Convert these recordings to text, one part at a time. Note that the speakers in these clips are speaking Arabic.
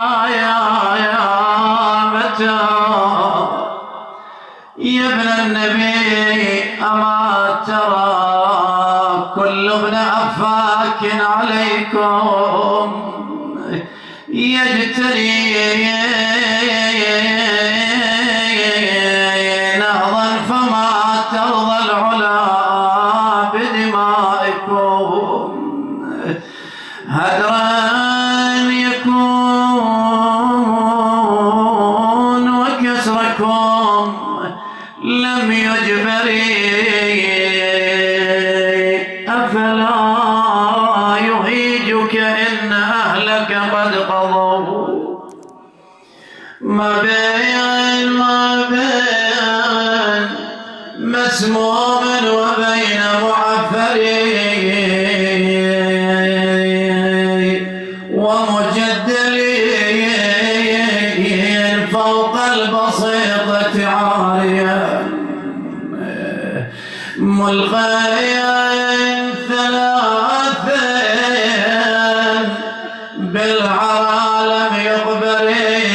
يا متى يا ابن النبي أما ترى كل ابن أفاك عليكم يجتري نهضا فما ترضى العلا بدمائكم هدرا يكون وكسركم لم يجبري أفلا يهيجك إن أهلك قد قضوا ما بين مسموم وبين معفرين ومجدلين فوق البسيطة عاريا ملقيا ثلاثا بالعرى لم يقبري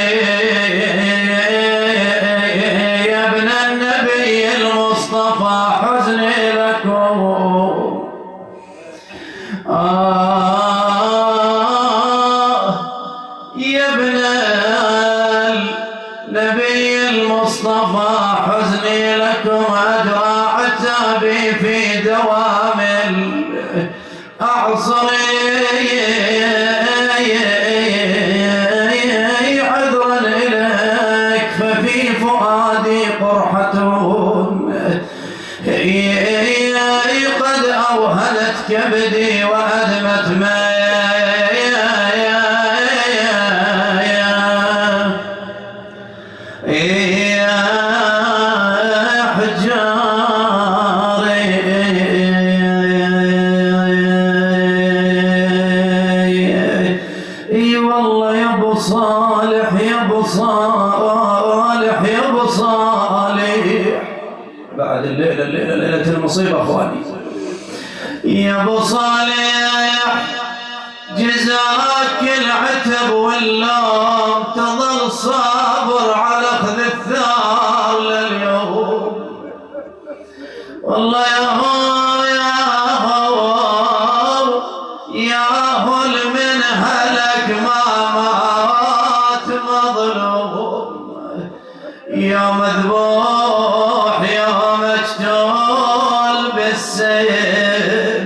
يا ابن النبي المصطفى حزني لكم يا ابن النبي المصطفى حزني لكم أدرى عتابي في دوام الأعصر عذرا إليك ففي فؤادي قرحة قد أوهنت كبدي وأدمت ما والله يا ابو صالح يا ابو صالح يا ابو صالح بعد ليله المصيبه اخواني يا ابو صالح جزاك العتب واللوم تظل صابر على اخذ الثار لليوم والله يا هو من هلك ما مات مظلوم يا مذبوح يا مقتول بالسيف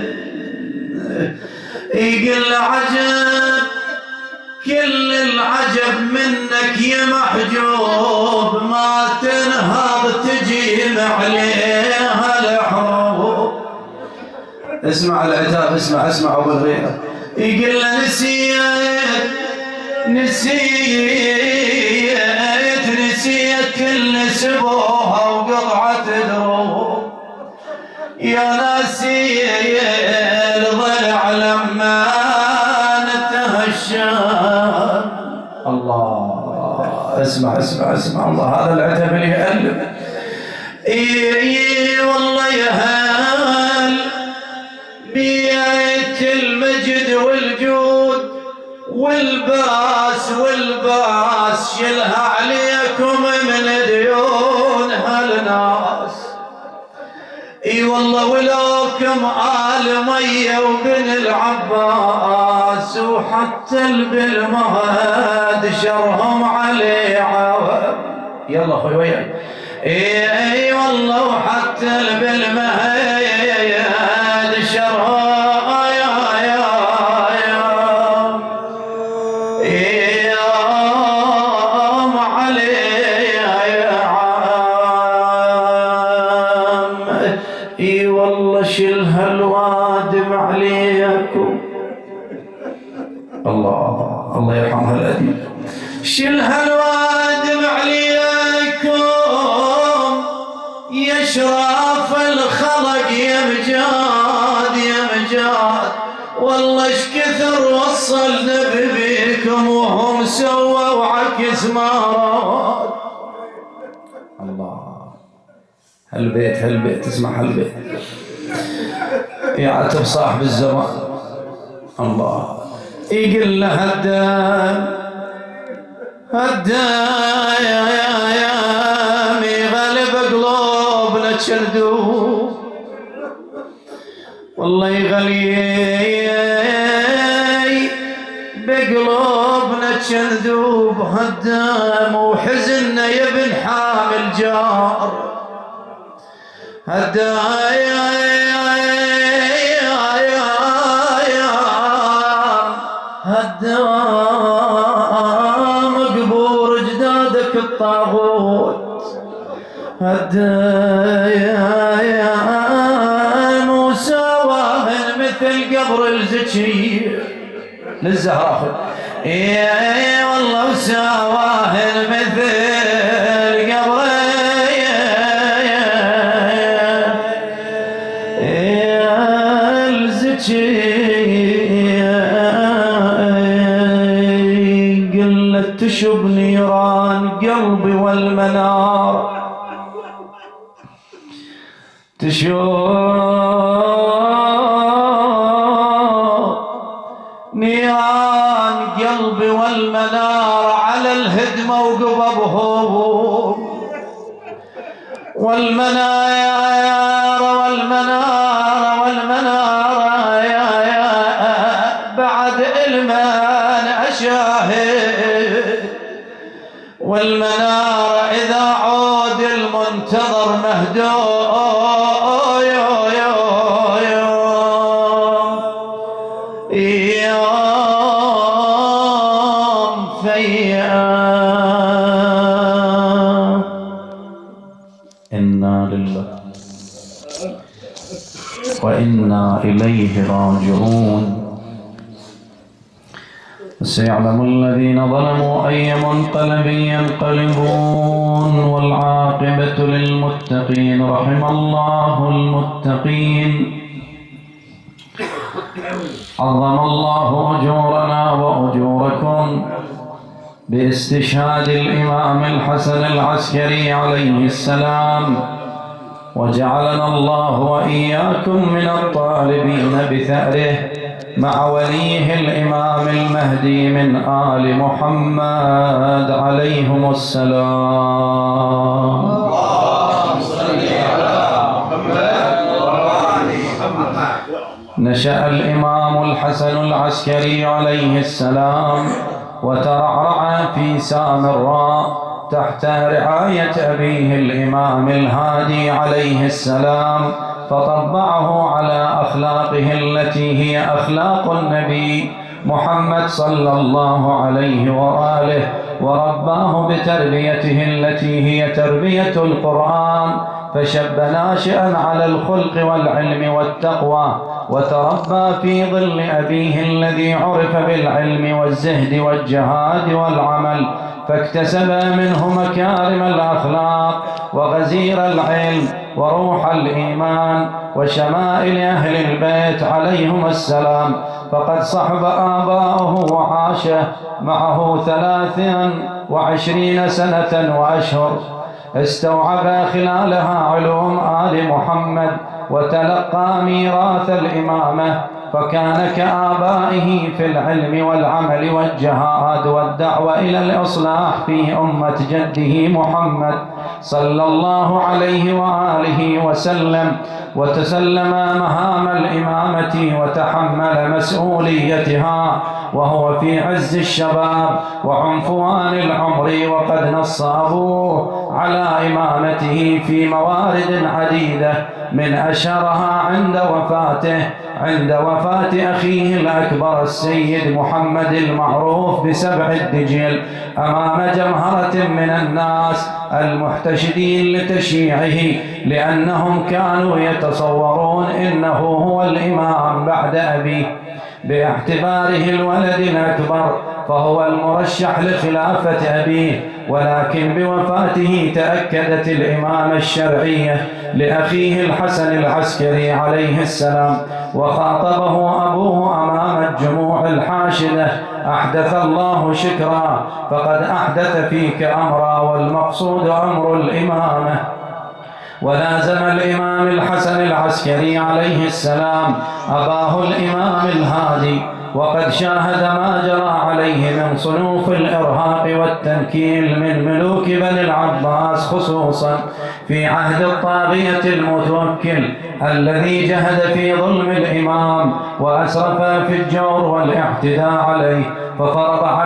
يقل عجب كل العجب منك يا محجوب ما تنهض تجيب عليها الحروب اسمع العتاب اسمع ابو الغيره يقول له نسيت كل سبوها وقطعة دروب يا ناسي الضلع لما نتهشى الله اسمع الله هذا العتاب اللي يألف والله يا هال بيت المجد والجود والباس شلها عليكم من ديون هالناس اي والله ولوكم آل مية وبن العباس وحتى بالمهد شرهم علي عوام يلا اخوي وياك اي والله وحتى بالمهد شرهم اي والله شلها الوادم عليكم الله يرحمها الأديب شلها الوادم عليكم يا شراف الخلق يا مجاد والله اش كثر وصلنا ببيكم وهم سووا عكس ما راد الله هالبيت اسمع هالبيت يعتب صاحب الزمان الله يقول له الدم الدايمي غلب قلوبنا تشردوب والله يغلي بقلوبنا تشردوب هدام وحزننا يا ابن حامل جار هدام قبور جدادك الطاغوت هدام وسواهن مثل قبر الزكي للزهراء اي والله وسواهن مثل قبر قلت تشب نيران قلبي والمنار تشوف نيران قلبي والمنار على الهدمة وقببهم والمنار بعد المن أشاهد والمنار إذا عود المنتظر مهدوء يوم فيام إنا لله وإنا إليه راجعون سيعلم الذين ظلموا أي منقلب ينقلبون والعاقبة للمتقين رحم الله المتقين عظم الله أجورنا وأجوركم باستشهاد الإمام الحسن العسكري عليه السلام وجعلنا الله وإياكم من الطالبين بثأره مع وليه الإمام المهدي من آل محمد عليهم السلام. اللهم صل على محمد وآل محمد. نشأ الإمام الحسن العسكري عليه السلام وترعرع في سامراء تحت رعاية أبيه الإمام الهادي عليه السلام فطبعه على أخلاقه التي هي أخلاق النبي محمد صلى الله عليه وآله ورباه بتربيته التي هي تربية القرآن فشب ناشئا على الخلق والعلم والتقوى وتربى في ظل أبيه الذي عرف بالعلم والزهد والجهاد والعمل فاكتسب منه مكارم الأخلاق وغزير العلم وروح الإيمان وشمائل أهل البيت عليهم السلام فقد صحب آباؤه وعاش معه 23 سنة وأشهر استوعب خلالها علوم آل محمد وتلقى ميراث الإمامة فكان كآبائه في العلم والعمل والجهاد والدعوة إلى الإصلاح في أمة جده محمد صلى الله عليه وآله وسلم وتسلم مهام الإمامة وتحمل مسؤوليتها وهو في عز الشباب وعنفوان العمر وقد نص أبوه على إمامته في موارد عديدة من أشهرها عند وفاة أخيه الأكبر السيد محمد المعروف بسبع الدجل أمام جمهرة من الناس المحتشدين لتشييعه لأنهم كانوا يتصورون إنه هو الإمام بعد أبيه باعتباره الولد الأكبر فهو المرشح لخلافة أبيه ولكن بوفاته تأكدت الإمامة الشرعية لأخيه الحسن العسكري عليه السلام وخاطبه أبوه أمام الجموع الحاشدة أحدث الله شكرا فقد أحدث فيك أمرا والمقصود أمر الإمامة ولازم الإمام الحسن العسكري عليه السلام أباه الإمام الهادي وقد شاهد ما جرى عليه من صنوف الإرهاق والتنكيل من ملوك بني العباس، خصوصا في عهد الطاغية المتوكل الذي جهد في ظلم الإمام وأسرف في الجور والاعتداء عليه، ففرض عليه